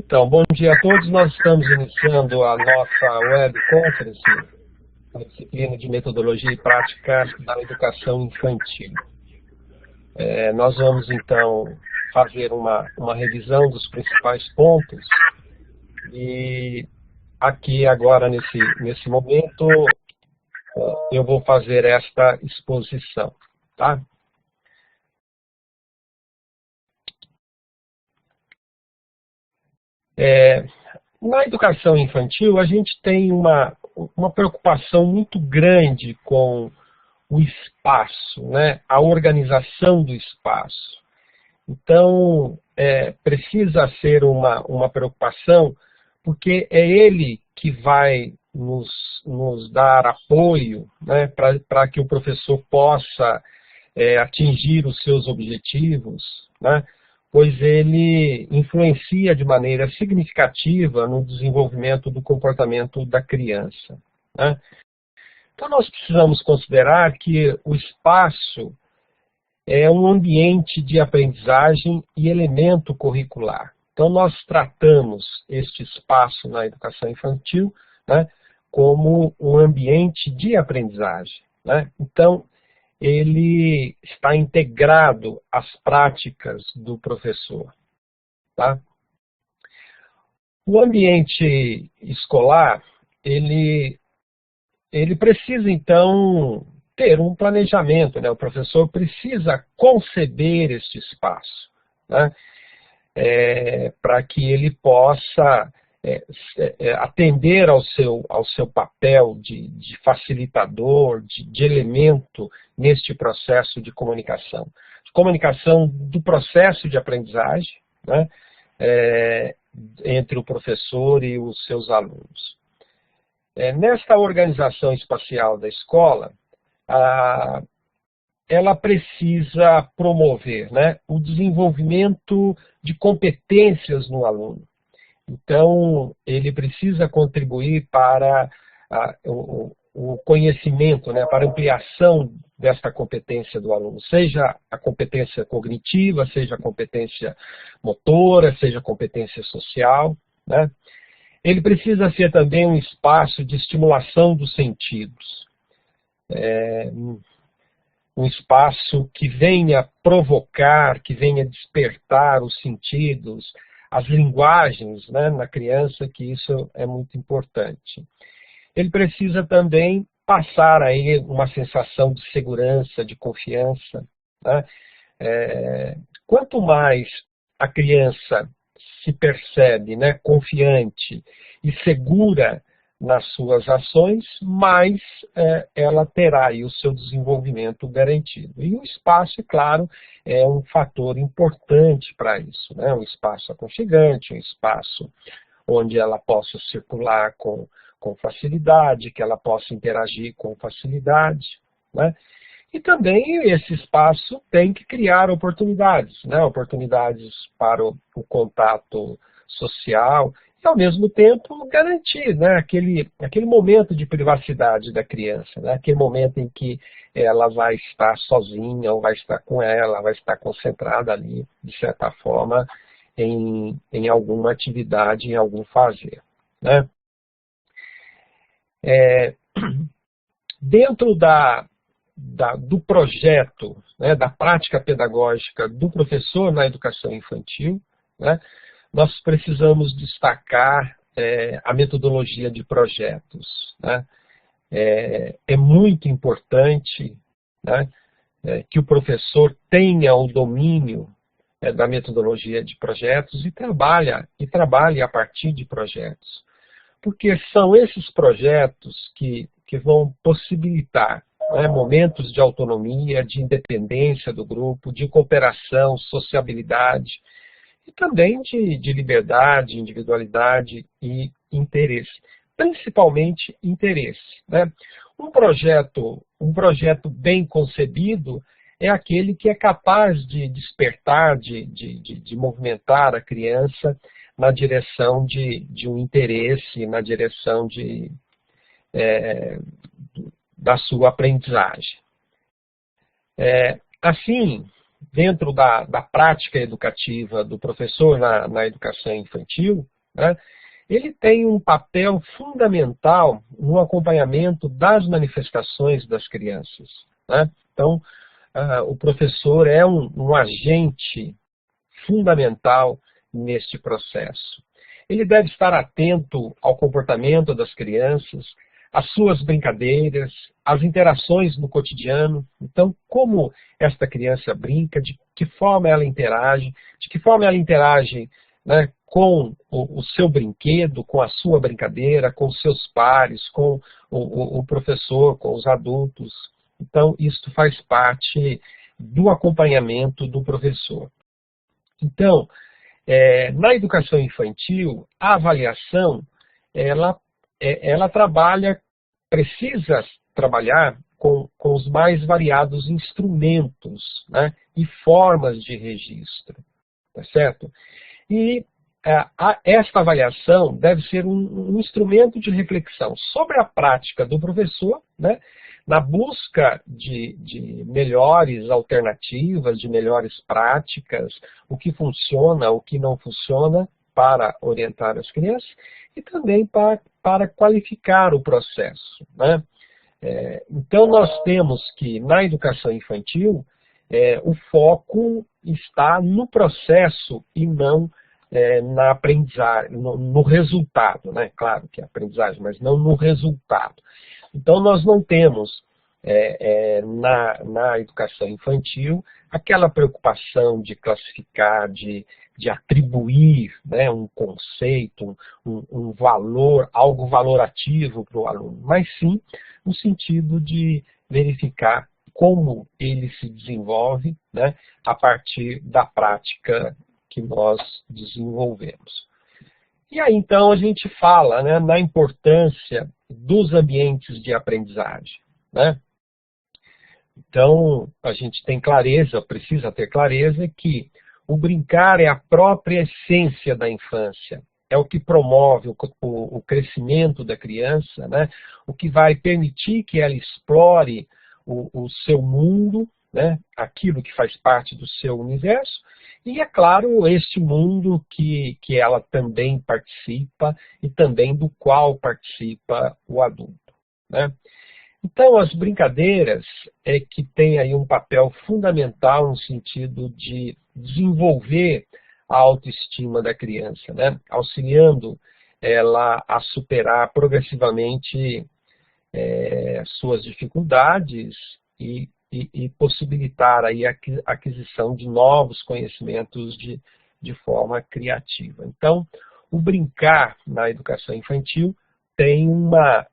Então, bom dia a todos. Nós estamos iniciando a nossa web conference na disciplina de Metodologia e Prática da Educação Infantil. Nós vamos, então, fazer uma revisão dos principais pontos e aqui, agora, nesse momento, eu vou fazer esta exposição, tá? Na educação infantil, a gente tem uma preocupação muito grande com o espaço, né? A organização do espaço. Então, precisa ser uma preocupação, porque é ele que vai nos dar apoio, né? Para que o professor possa atingir os seus objetivos, né? Pois ele influencia de maneira significativa no desenvolvimento do comportamento da criança, né? Então, nós precisamos considerar que o espaço é um ambiente de aprendizagem e elemento curricular. Então, nós tratamos este espaço na educação infantil, né, como um ambiente de aprendizagem, né? Então, ele está integrado às práticas do professor, tá? O ambiente escolar, ele precisa, então, ter um planejamento, né? O professor precisa conceber este espaço, né? Para que ele possa atender ao seu papel de facilitador, de elemento neste processo de comunicação. Comunicação do processo de aprendizagem, né? Entre o professor e os seus alunos. Nesta organização espacial da escola, ela precisa promover, né, o desenvolvimento de competências no aluno. Então, ele precisa contribuir para o conhecimento, né, para a ampliação desta competência do aluno, seja a competência cognitiva, seja a competência motora, seja a competência social, né? Ele precisa ser também um espaço de estimulação dos sentidos. Um espaço que venha provocar, que venha despertar os sentidos, as linguagens, né, na criança, que isso é muito importante. Ele precisa também passar aí uma sensação de segurança, de confiança, né? Quanto mais a criança se percebe, né, confiante e segura nas suas ações, mais ela terá aí o seu desenvolvimento garantido. E o espaço, é claro, é um fator importante para isso, né? Um espaço aconchegante, um espaço onde ela possa circular com facilidade, que ela possa interagir com facilidade, né? E também esse espaço tem que criar oportunidades, né? Oportunidades para o contato social, e, ao mesmo tempo, garantir, né, aquele momento de privacidade da criança, né, aquele momento em que ela vai estar sozinha, ou vai estar com ela, vai estar concentrada ali, de certa forma, em alguma atividade, em algum fazer, né. Dentro do projeto, né, da prática pedagógica do professor na educação infantil, né, nós precisamos destacar a metodologia de projetos, né? É muito importante, né, que o professor tenha o domínio da metodologia de projetos e trabalhe a partir de projetos. Porque são esses projetos que vão possibilitar, né, momentos de autonomia, de independência do grupo, de cooperação, sociabilidade, e também de liberdade, individualidade e interesse. Principalmente interesse, né? Um projeto bem concebido é aquele que é capaz de despertar, de movimentar a criança na direção de um interesse, na direção da sua aprendizagem. Assim, dentro da prática educativa do professor na educação infantil, né, ele tem um papel fundamental no acompanhamento das manifestações das crianças, né? Então, o professor é um agente fundamental neste processo. Ele deve estar atento ao comportamento das crianças, às suas brincadeiras, às interações no cotidiano. Então, como esta criança brinca, de que forma ela interage, né, com o seu brinquedo, com a sua brincadeira, com os seus pares, com o professor, com os adultos. Então, isso faz parte do acompanhamento do professor. Então, na educação infantil, a avaliação, ela precisa trabalhar com os mais variados instrumentos, né, e formas de registro, tá certo? E esta avaliação deve ser um instrumento de reflexão sobre a prática do professor, né, na busca de melhores alternativas, de melhores práticas, o que funciona, o que não funciona para orientar as crianças e também para qualificar o processo, né? Então, nós temos que, na educação infantil, o foco está no processo e não na aprendizagem, no resultado, né? Claro que é aprendizagem, mas não no resultado. Então, nós não temos na educação infantil aquela preocupação de classificar, de atribuir, né, um conceito, um valor, algo valorativo para o aluno, mas sim no sentido de verificar como ele se desenvolve, né, a partir da prática que nós desenvolvemos. E aí, então, a gente fala, né, na importância dos ambientes de aprendizagem, né? Então, a gente tem clareza, precisa ter clareza que o brincar é a própria essência da infância. É o que promove o crescimento da criança, né? O que vai permitir que ela explore o seu mundo, né? Aquilo que faz parte do seu universo. E, é claro, este mundo que ela também participa e também do qual participa o adulto, né? Então, as brincadeiras que têm aí um papel fundamental no sentido de desenvolver a autoestima da criança, né? Auxiliando ela a superar progressivamente suas dificuldades e possibilitar aí a aquisição de novos conhecimentos de forma criativa. Então, o brincar na educação infantil tem uma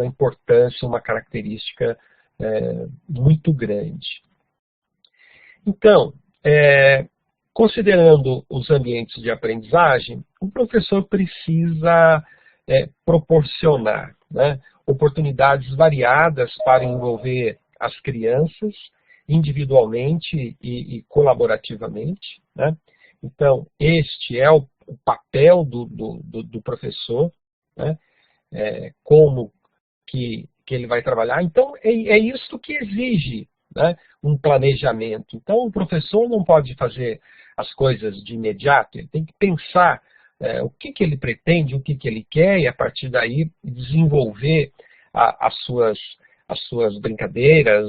importância, uma característica muito grande. Então, considerando os ambientes de aprendizagem, o professor precisa proporcionar, né, oportunidades variadas para envolver as crianças individualmente e colaborativamente, né? Então, este é o papel do professor, né? Como que ele vai trabalhar. Então, é isso que exige, né, um planejamento. Então, o professor não pode fazer as coisas de imediato, ele tem que pensar o que ele pretende, o que ele quer, e a partir daí desenvolver as suas brincadeiras,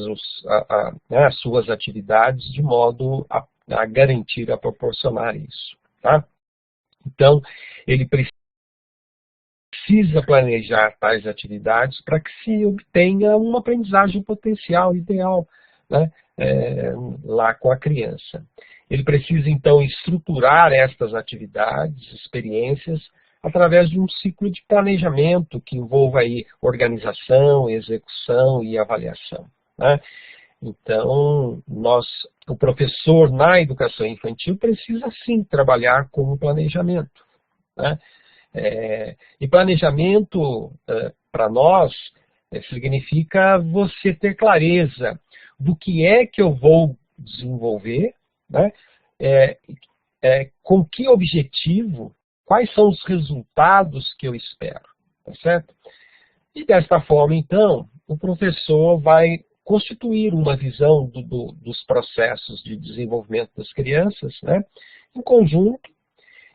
as suas atividades, de modo a garantir, a proporcionar isso, tá? Então, ele precisa planejar tais atividades para que se obtenha uma aprendizagem potencial, ideal, né, lá com a criança. Ele precisa, então, estruturar estas atividades, experiências, através de um ciclo de planejamento que envolva aí organização, execução e avaliação, né? Então, o professor na educação infantil precisa, sim, trabalhar com o planejamento, né? E planejamento, para nós, significa você ter clareza do que é que eu vou desenvolver, né? Com que objetivo, quais são os resultados que eu espero, tá certo? E desta forma, então, o professor vai constituir uma visão dos processos de desenvolvimento das crianças, né, em conjunto,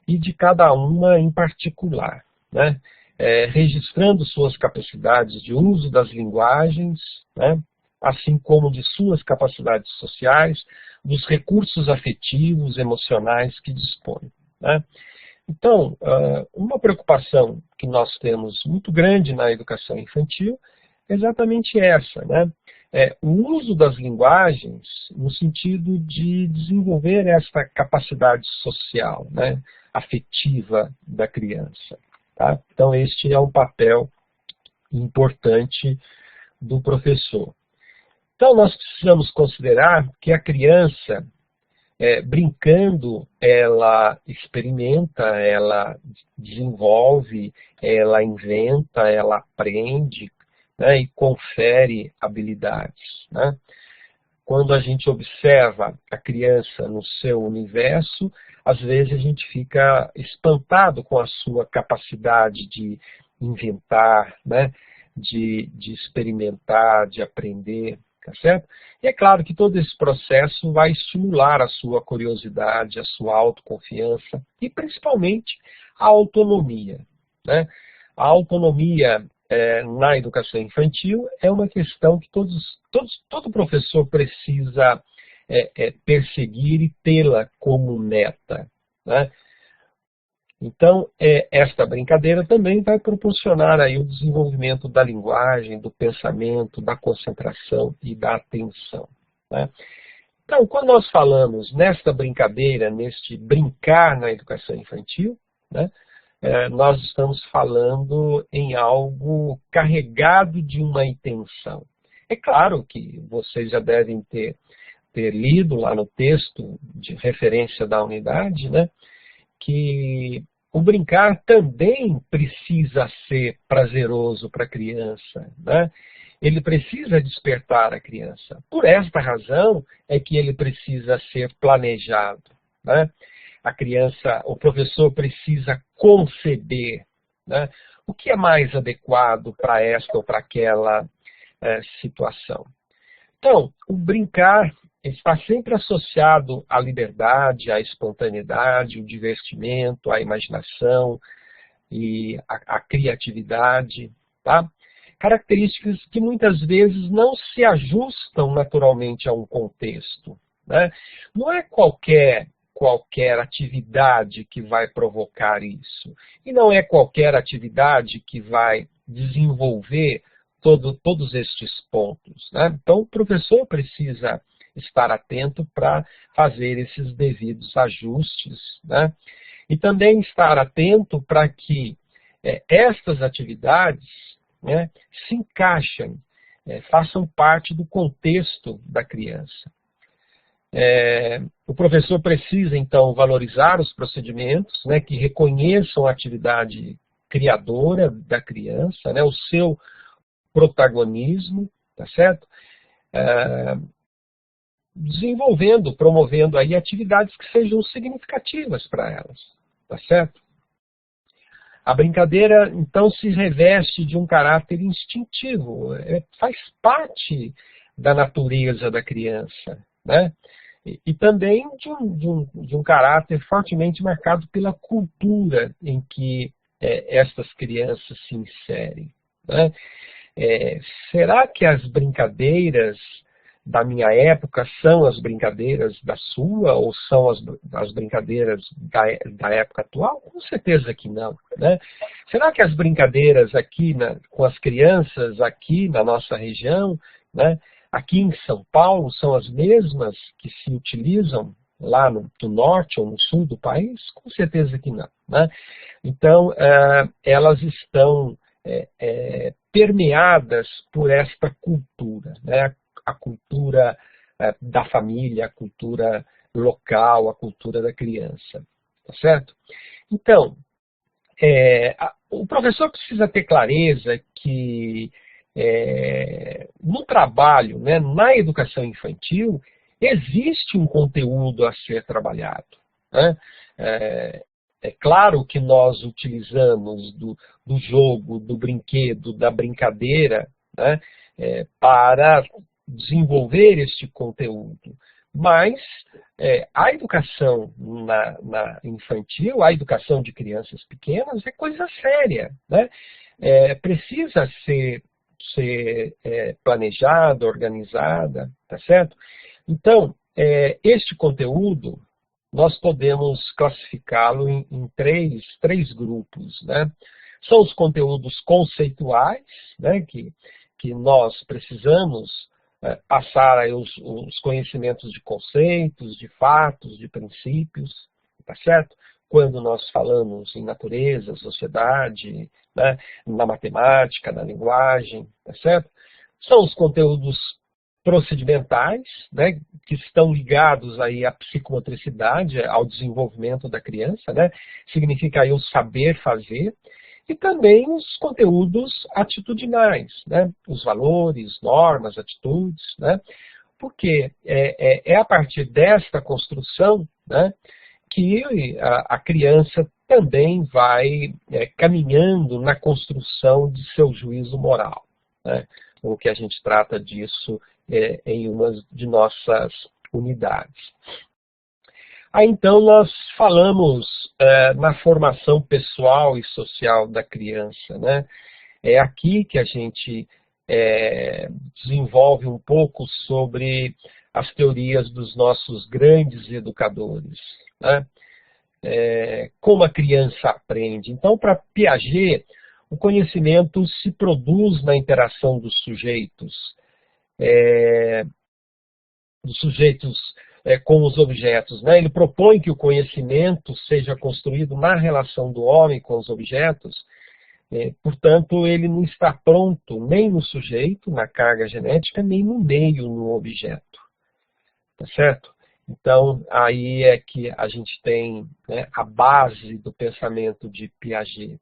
e de cada uma em particular, né? Registrando suas capacidades de uso das linguagens, né? Assim como de suas capacidades sociais, dos recursos afetivos, emocionais que dispõe, né? Então, uma preocupação que nós temos muito grande na educação infantil é exatamente essa, né? O uso das linguagens no sentido de desenvolver essa capacidade social, né? Afetiva da criança. Tá? Então, este é um papel importante do professor. Então, nós precisamos considerar que a criança, brincando, ela experimenta, ela desenvolve, ela inventa, ela aprende, né, e confere habilidades, né? Quando a gente observa a criança no seu universo, às vezes a gente fica espantado com a sua capacidade de inventar, né? de experimentar, de aprender, tá certo? E é claro que todo esse processo vai estimular a sua curiosidade, a sua autoconfiança e principalmente a autonomia, né? A autonomia na educação infantil é uma questão que todo professor precisa perseguir e tê-la como meta, né? Então, esta brincadeira também vai proporcionar aí o desenvolvimento da linguagem, do pensamento, da concentração e da atenção, né? Então, quando nós falamos nesta brincadeira, neste brincar na educação infantil, né, nós estamos falando em algo carregado de uma intenção. É claro que vocês já devem ter lido lá no texto de referência da unidade, né, que o brincar também precisa ser prazeroso para a criança, né? Ele precisa despertar a criança. Por esta razão é que ele precisa ser planejado, né? A criança, o professor precisa conceber, né, o que é mais adequado para esta ou para aquela situação. Então, o brincar está sempre associado à liberdade, à espontaneidade, o divertimento, à imaginação e à criatividade, tá? Características que muitas vezes não se ajustam naturalmente a um contexto, né? Não é qualquer atividade que vai provocar isso. E não é qualquer atividade que vai desenvolver todos estes pontos, né? Então, o professor precisa estar atento para fazer esses devidos ajustes, né? E também estar atento para que estas atividades, né, se encaixem, façam parte do contexto da criança. O professor precisa, então, valorizar os procedimentos, né, que reconheçam a atividade criadora da criança, né, o seu protagonismo, tá certo? Desenvolvendo, promovendo aí atividades que sejam significativas para elas, tá certo? A brincadeira, então, se reveste de um caráter instintivo, faz parte da natureza da criança, né? E também de um caráter fortemente marcado pela cultura em que estas crianças se inserem, né? Será que as brincadeiras da minha época são as brincadeiras da sua ou são as brincadeiras da época atual? Com certeza que não, né? Será que as brincadeiras aqui com as crianças aqui na nossa região, né, aqui em São Paulo, são as mesmas que se utilizam lá no norte ou no sul do país? Com certeza que não, né? Então, elas estão permeadas por esta cultura, né? A cultura da família, a cultura local, a cultura da criança, tá certo? Então, o professor precisa ter clareza que no trabalho, né, na educação infantil, existe um conteúdo a ser trabalhado, né? É claro que nós utilizamos do jogo, do brinquedo, da brincadeira, né, para desenvolver este conteúdo, mas A educação infantil, a educação de crianças pequenas é coisa séria, né? Precisa ser planejada, organizada, tá certo? Então, este conteúdo, nós podemos classificá-lo em três grupos, né? São os conteúdos conceituais, né, que nós precisamos passar aí os conhecimentos de conceitos, de fatos, de princípios, tá certo? Quando nós falamos em natureza, sociedade, né, na matemática, na linguagem, tá certo? São os conteúdos procedimentais, né, que estão ligados aí à psicomotricidade, ao desenvolvimento da criança, né? Significa aí o saber fazer. E também os conteúdos atitudinais, né? Os valores, normas, atitudes, né? Porque é a partir desta construção, né, que a criança também vai caminhando na construção de seu juízo moral, né? O que a gente trata disso em uma de nossas unidades. Aí então nós falamos na formação pessoal e social da criança, né? É aqui que a gente desenvolve um pouco sobre as teorias dos nossos grandes educadores, né? Como a criança aprende. Então, para Piaget, o conhecimento se produz na interação dos sujeitos com os objetos, né? Ele propõe que o conhecimento seja construído na relação do homem com os objetos, portanto, ele não está pronto nem no sujeito, na carga genética, nem no meio, no objeto. Tá certo? Então, aí é que a gente tem, né, a base do pensamento de Piaget.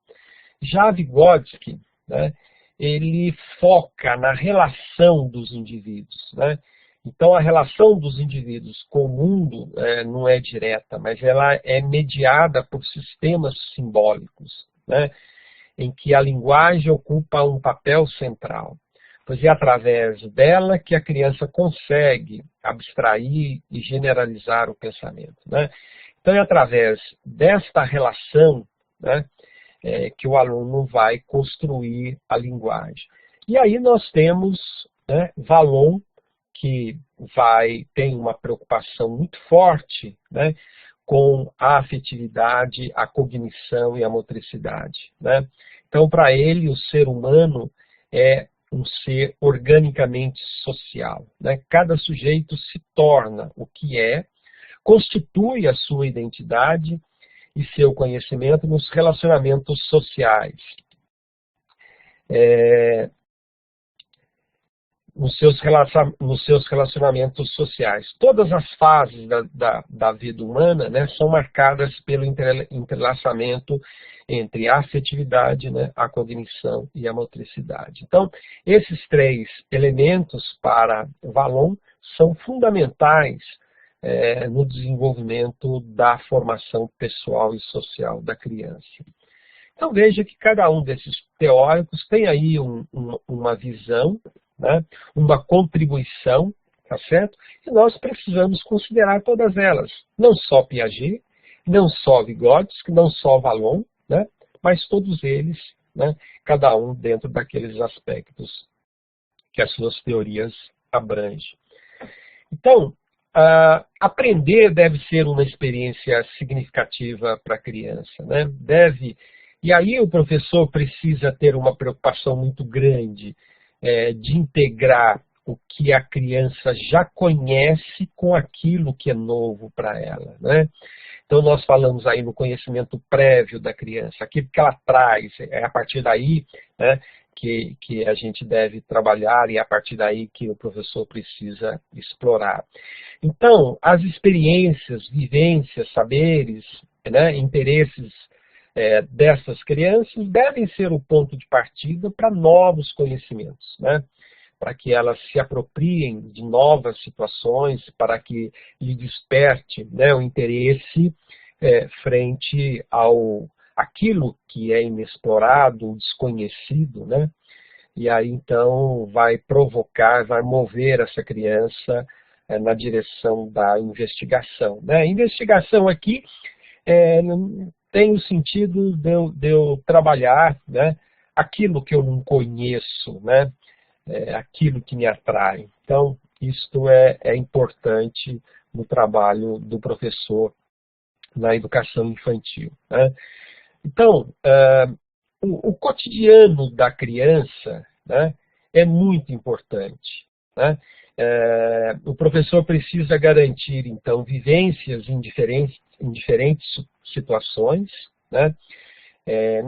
Já Vygotsky, né, ele foca na relação dos indivíduos, né? Então, a relação dos indivíduos com o mundo não é direta, mas ela é mediada por sistemas simbólicos, né, em que a linguagem ocupa um papel central. Pois é através dela que a criança consegue abstrair e generalizar o pensamento, né? Então, é através desta relação, né, que o aluno vai construir a linguagem. E aí nós temos, né, Vallon, que tem uma preocupação muito forte, né, com a afetividade, a cognição e a motricidade, né? Então, para ele, o ser humano é um ser organicamente social, né? Cada sujeito se torna o que constitui a sua identidade e seu conhecimento nos relacionamentos sociais. Nos seus relacionamentos sociais. Todas as fases da vida humana, né, são marcadas pelo entrelaçamento entre a afetividade, né, a cognição e a motricidade. Então, esses três elementos para Vallon são fundamentais no desenvolvimento da formação pessoal e social da criança. Então, veja que cada um desses teóricos tem aí uma visão, né, uma contribuição, tá certo? E nós precisamos considerar todas elas. Não só Piaget, não só Vygotsky, não só Vallon, né, mas todos eles, né, cada um dentro daqueles aspectos que as suas teorias abrangem. Então, aprender deve ser uma experiência significativa para a criança, né? E aí o professor precisa ter uma preocupação muito grande de integrar o que a criança já conhece com aquilo que é novo para ela, né? Então nós falamos aí no conhecimento prévio da criança, aquilo que ela traz, é a partir daí, né, que a gente deve trabalhar e é a partir daí que o professor precisa explorar. Então, as experiências, vivências, saberes, né, interesses dessas crianças devem ser o ponto de partida para novos conhecimentos, né? Para que elas se apropriem de novas situações, para que lhe desperte, né, o interesse frente aquilo que é inexplorado, desconhecido, né? E aí então vai provocar, vai mover essa criança na direção da investigação, né? A investigação aqui tem o sentido de eu trabalhar, né, aquilo que eu não conheço, né, aquilo que me atrai. Então, isto é importante no trabalho do professor na educação infantil, né? Então, o cotidiano da criança, né, é muito importante, né? O professor precisa garantir, então, vivências em diferentes situações, né,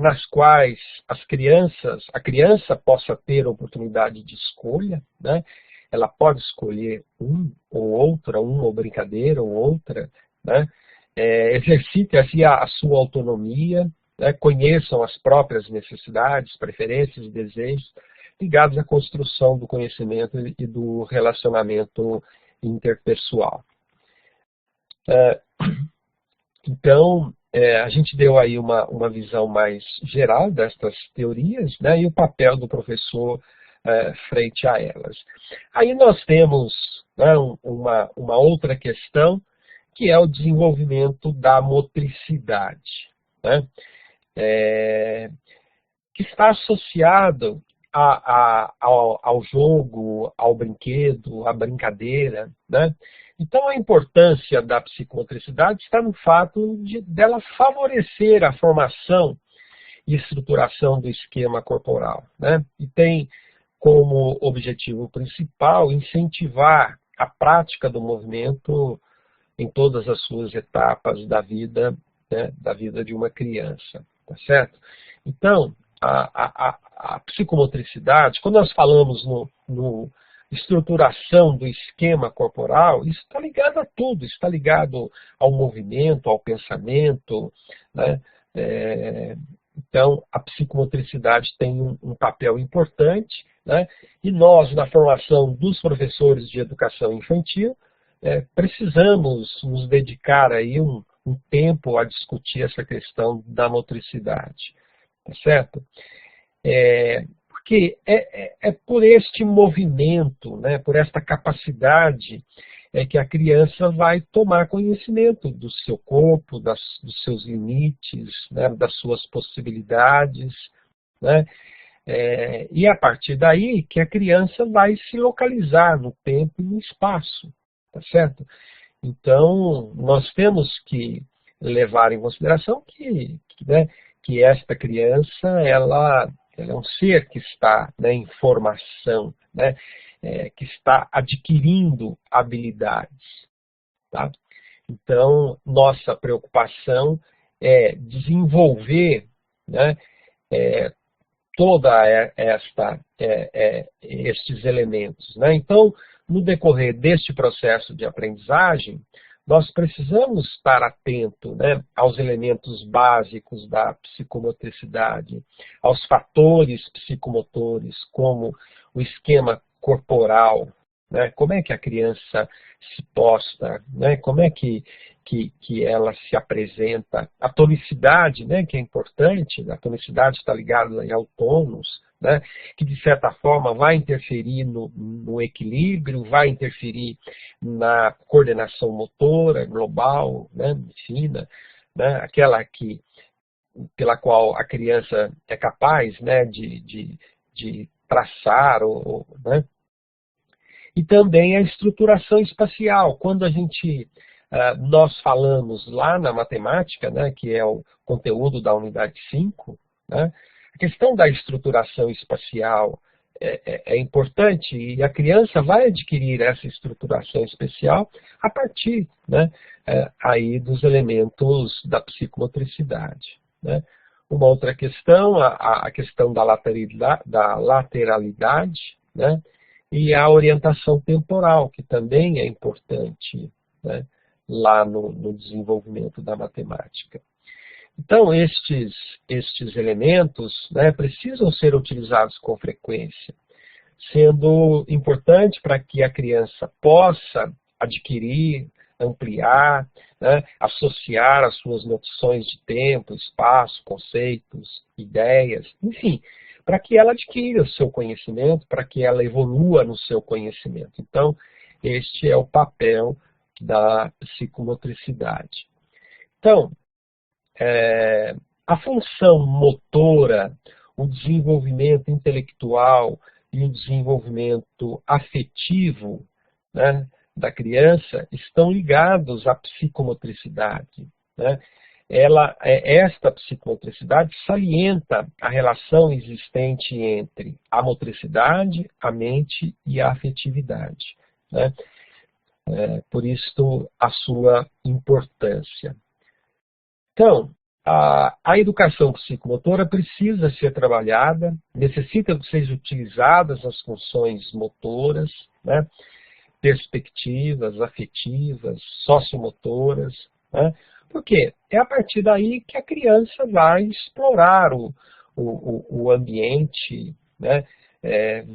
nas quais a criança possa ter oportunidade de escolha, né? Ela pode escolher um ou outra, uma ou brincadeira ou outra, né? Exercite assim a sua autonomia, né? Conheçam as próprias necessidades, preferências e desejos ligados à construção do conhecimento e do relacionamento interpessoal. Então, a gente deu aí uma visão mais geral destas teorias, né, e o papel do professor frente a elas. Aí nós temos, né, uma outra questão, que é o desenvolvimento da motricidade, né, que está associado ao jogo, ao brinquedo, à brincadeira, né? Então, a importância da psicomotricidade está no fato dela favorecer a formação e estruturação do esquema corporal, né? E tem como objetivo principal incentivar a prática do movimento em todas as suas etapas da vida, né, da vida de uma criança, tá certo? Então, a psicomotricidade, quando nós falamos no estruturação do esquema corporal, isso está ligado a tudo, está ligado ao movimento, ao pensamento, né? Então, a psicomotricidade tem um papel importante, né? E nós, na formação dos professores de educação infantil, precisamos nos dedicar aí um tempo a discutir essa questão da motricidade, tá certo? Porque é por este movimento, né, por esta capacidade, que a criança vai tomar conhecimento do seu corpo, dos seus limites, né, das suas possibilidades, né, e a partir daí que a criança vai se localizar no tempo e no espaço, tá certo? Então, nós temos que levar em consideração que esta criança, ela é um ser que está, né, em formação, né, que está adquirindo habilidades. Tá? Então, nossa preocupação é desenvolver, né, toda estes elementos, né? Então, no decorrer deste processo de aprendizagem, nós precisamos estar atento, né, aos elementos básicos da psicomotricidade, aos fatores psicomotores, como o esquema corporal, né, como é que a criança se posta, né, como é que ela se apresenta, a tonicidade, né, que é importante, a tonicidade está ligada ao tônus, né, que de certa forma vai interferir no equilíbrio, vai interferir na coordenação motora global, né, fina, né, aquela pela qual a criança é capaz, né, de traçar, né, e também a estruturação espacial. Quando nós falamos lá na matemática, né, que é o conteúdo da unidade 5, né, a questão da estruturação espacial é importante e a criança vai adquirir essa estruturação espacial a partir, né, aí dos elementos da psicomotricidade, né. Uma outra questão, a questão da lateralidade, né, e a orientação temporal, que também é importante, né, lá no desenvolvimento da matemática. Então, estes elementos, né, precisam ser utilizados com frequência, sendo importante para que a criança possa adquirir, ampliar, né, associar as suas noções de tempo, espaço, conceitos, ideias, enfim, para que ela adquira o seu conhecimento, para que ela evolua no seu conhecimento. Então, Este é o papel da psicomotricidade. Então, a função motora, o desenvolvimento intelectual e o desenvolvimento afetivo, né, da criança estão ligados à psicomotricidade, né? Esta psicomotricidade salienta a relação existente entre a motricidade, a mente e a afetividade, né? Por isso a sua importância. Então, a educação psicomotora precisa ser trabalhada, necessita de ser utilizadas as funções motoras, né, perspectivas, afetivas, sociomotoras, né, porque é a partir daí que a criança vai explorar o ambiente, né,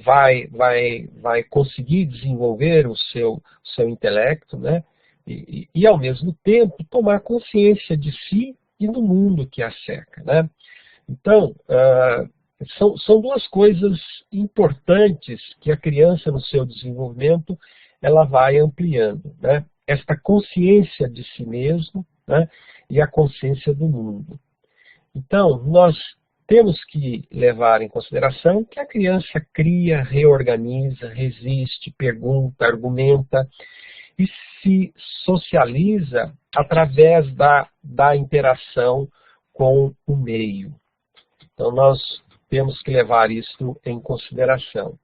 vai conseguir desenvolver o seu intelecto, né, e, ao mesmo tempo, tomar consciência de si e do mundo que a cerca, né? Então, são duas coisas importantes que a criança, no seu desenvolvimento, ela vai ampliando, né? Esta consciência de si mesmo, né, e a consciência do mundo. Então, nós temos que levar em consideração que a criança cria, reorganiza, resiste, pergunta, argumenta e se socializa através da interação com o meio. Então, nós temos que levar isso em consideração.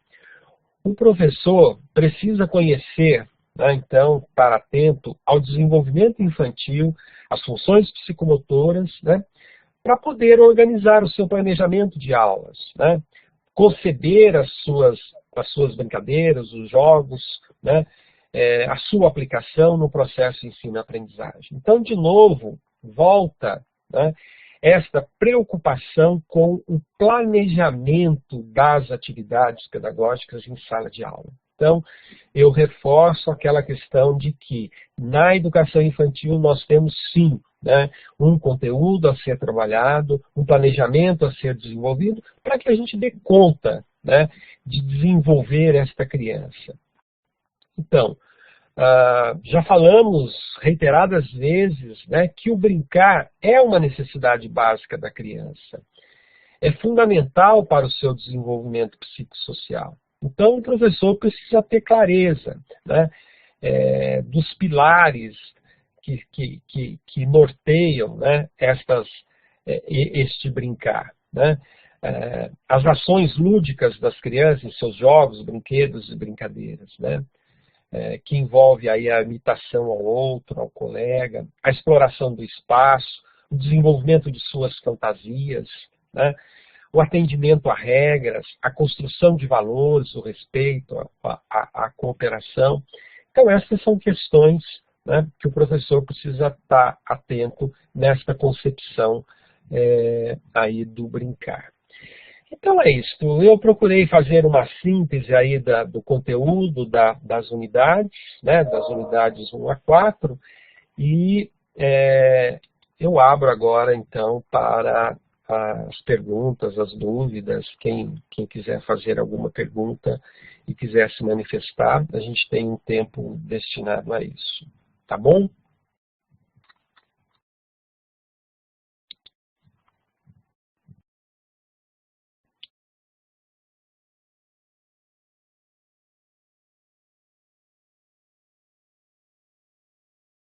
O professor precisa conhecer, né, então, estar atento ao desenvolvimento infantil, às funções psicomotoras, né, para poder organizar o seu planejamento de aulas, né, conceber as suas brincadeiras, os jogos, né, a sua aplicação no processo de ensino-aprendizagem. Então, de novo, volta, né, esta preocupação com o planejamento das atividades pedagógicas em sala de aula. Então, eu reforço aquela questão de que na educação infantil nós temos sim, né, um conteúdo a ser trabalhado, um planejamento a ser desenvolvido, para que a gente dê conta, né, de desenvolver esta criança. Então, já falamos reiteradas vezes, né, que o brincar é uma necessidade básica da criança. É fundamental para o seu desenvolvimento psicossocial. Então, o professor precisa ter clareza, né, dos pilares que norteiam, né, este brincar, né? As ações lúdicas das crianças, seus jogos, brinquedos e brincadeiras, né? Que envolve aí a imitação ao outro, ao colega, a exploração do espaço, o desenvolvimento de suas fantasias, né? O atendimento a regras, a construção de valores, o respeito, a cooperação. Então, essas são questões, né, que o professor precisa estar atento nesta concepção aí do brincar. Então é isso. Eu procurei fazer uma síntese aí do conteúdo das unidades, né, das unidades 1 a 4, e eu abro agora, então, para as perguntas, as dúvidas. Quem quiser fazer alguma pergunta e quiser se manifestar, a gente tem um tempo destinado a isso. Tá bom?